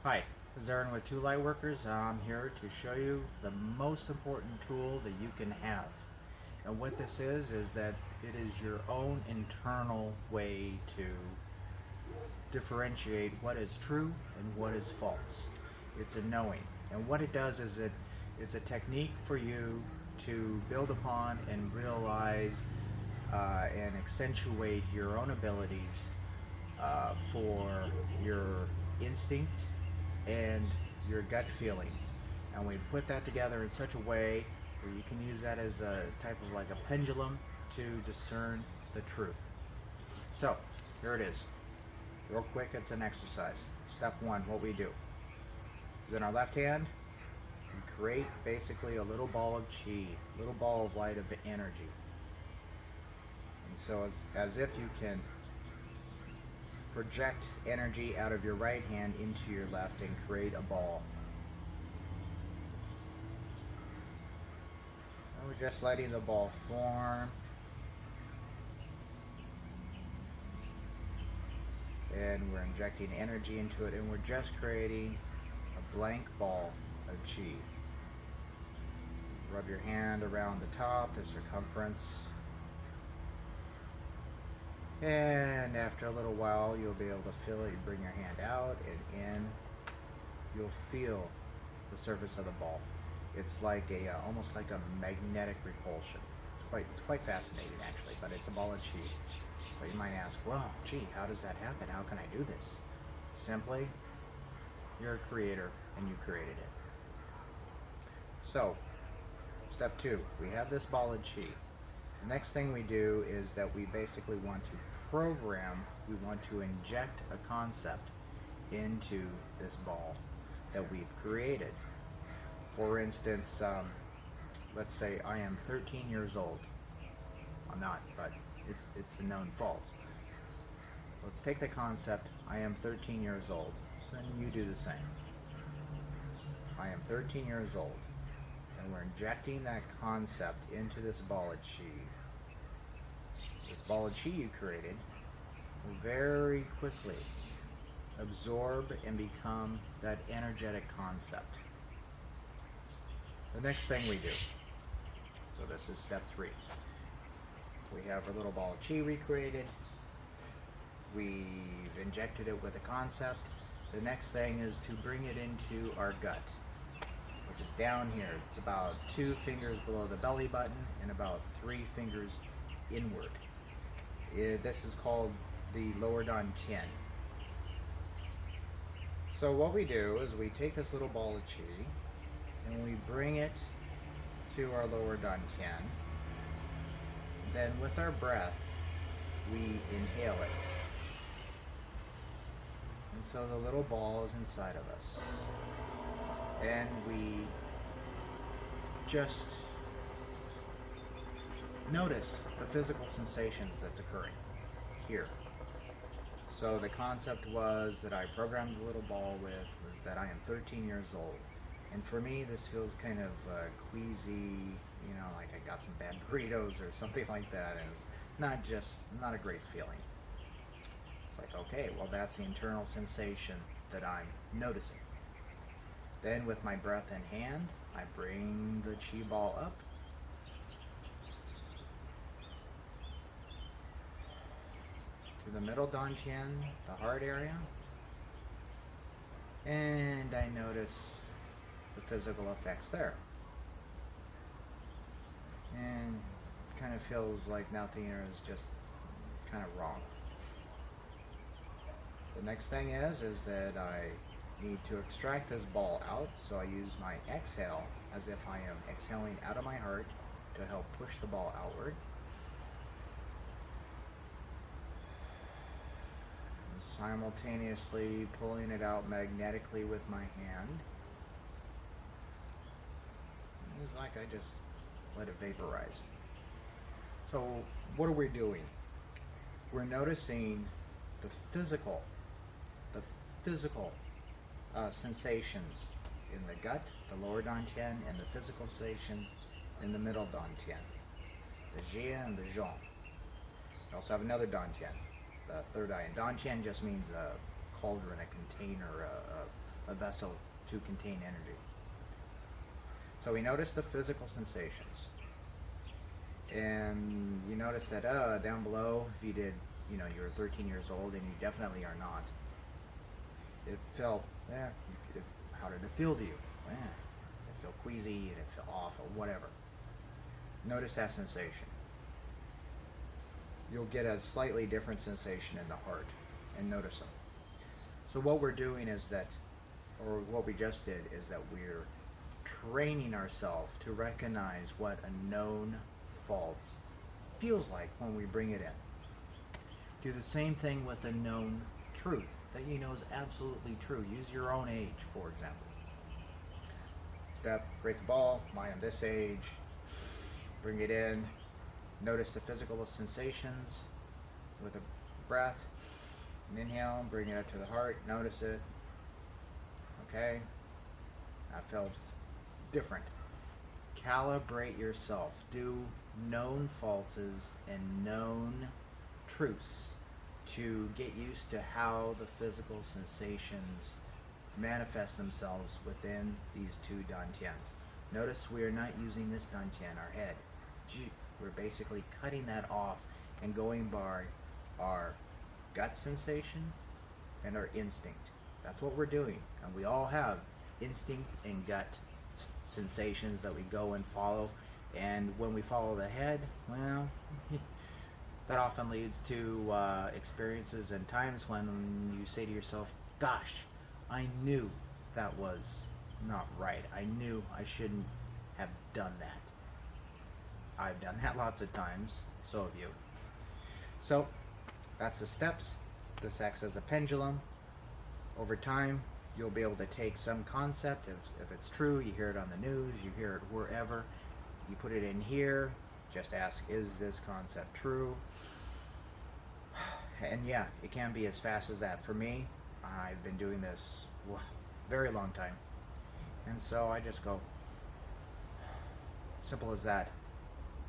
Hi, this is Aaron with Two Lightworkers. I'm here to show you the most important tool that you can have. And what this is that it is your own internal way to differentiate what is true and what is false. It's a knowing. And what it does is it's a technique for you to build upon and realize and accentuate your own abilities for your instinct and your gut feelings. And we put that together in such a way where you can use that as a type of like a pendulum to discern the truth. So, here it is. Real quick, it's an exercise. Step one, what we do is in our left hand, we create basically a little ball of chi, a little ball of light of energy. And so, as if you can project energy out of your right hand into your left and create a ball. And we're just letting the ball form. And we're injecting energy into it, and we're just creating a blank ball of chi. Rub your hand around the top, the circumference. And after a little while, you'll be able to feel it. You bring your hand out and in. You'll feel the surface of the ball. It's like almost like a magnetic repulsion. It's quite fascinating actually, but it's a ball of chi. So you might ask, well, gee, how does that happen? How can I do this? Simply, you're a creator and you created it. So, step two, we have this ball of chi. The next thing we do is that we basically want to program, we want to inject a concept into this ball that we've created. For instance, let's say I am 13 years old. I'm not, but it's a known false. Let's take the concept, I am 13 years old. So then you do the same. I am 13 years old. And we're injecting that concept into this ball of chi. This ball of chi you created will very quickly absorb and become that energetic concept. The next thing we do, so this is step three. We have our little ball of chi recreated. We've injected it with a concept. The next thing is to bring it into our gut, which is down here. It's about 2 fingers below the belly button and about 3 fingers inward. This is called the lower dantian. So what we do is we take this little ball of chi and we bring it to our lower dantian. Then with our breath, we inhale it. And so the little ball is inside of us. And we just notice the physical sensations that's occurring here. So the concept was that I programmed the little ball with was that I am 13 years old. And for me, this feels kind of queasy, like I got some bad burritos or something like that. And it's not a great feeling. It's like, okay, well, that's the internal sensation that I'm noticing. Then with my breath in hand, I bring the chi ball up. To the middle dantian, the heart area. And I notice the physical effects there. And it kind of feels like nothing is just kind of wrong. The next thing is that I need to extract this ball out, so I use my exhale as if I am exhaling out of my heart to help push the ball outward. I'm simultaneously pulling it out magnetically with my hand. It's like I just let it vaporize. So what are we doing? We're noticing the physical sensations in the gut, the lower dantian, and the physical sensations in the middle dantian, the jia and the zhong. We also have another dantian, the third eye. And dantian just means a cauldron, a container, a vessel to contain energy. So we notice the physical sensations. And you notice that down below, if you did, you were 13 years old, and you definitely are not. It felt, how did it feel to you? Did it feel queasy? Did it feel off, or whatever? Notice that sensation. You'll get a slightly different sensation in the heart, and notice them. So what we're doing is that, or what we just did, is that we're training ourselves to recognize what a known fault feels like when we bring it in. Do the same thing with a known truth that you know is absolutely true. Use your own age, for example. Step, break the ball, I am this age, bring it in, notice the physical sensations with a breath, and inhale, bring it up to the heart, notice it. Okay, that feels different. Calibrate yourself. Do known faults and known truths to get used to how the physical sensations manifest themselves within these two dantians. Notice we are not using this dantian, our head. We're basically cutting that off and going by our gut sensation and our instinct. That's what we're doing. And we all have instinct and gut sensations that we go and follow. And when we follow the head, well, that often leads to experiences and times when you say to yourself, gosh, I knew that was not right. I knew I shouldn't have done that. I've done that lots of times. So have you. So that's the steps. This acts as a pendulum. Over time, you'll be able to take some concept. If it's true, you hear it on the news, you hear it wherever. You put it in here. Just ask, is this concept true? And yeah, it can be as fast as that. For me, I've been doing this very long time. And so I just go, simple as that.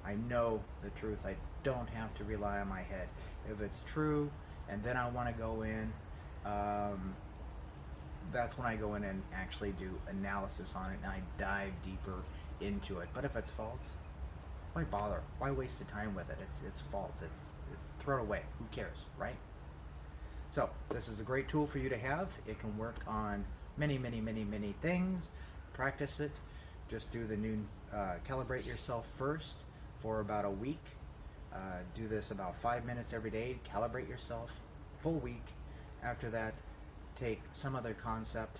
I know the truth. I don't have to rely on my head. If it's true, and then I want to go in, that's when I go in and actually do analysis on it, and I dive deeper into it. But if it's false, why bother? Why waste the time with it? It's false. It's throw it away. Who cares, right? So this is a great tool for you to have. It can work on many things. Practice it. Just do the noon. Calibrate yourself first for about a week. Do this about 5 minutes every day. Calibrate yourself. Full week. After that, take some other concept,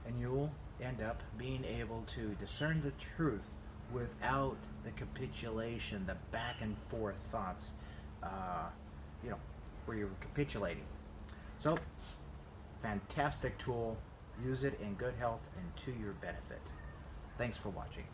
and you'll end up being able to discern the truth without the capitulation, the back and forth thoughts, where you're capitulating. So, fantastic tool. Use it in good health and to your benefit. Thanks for watching.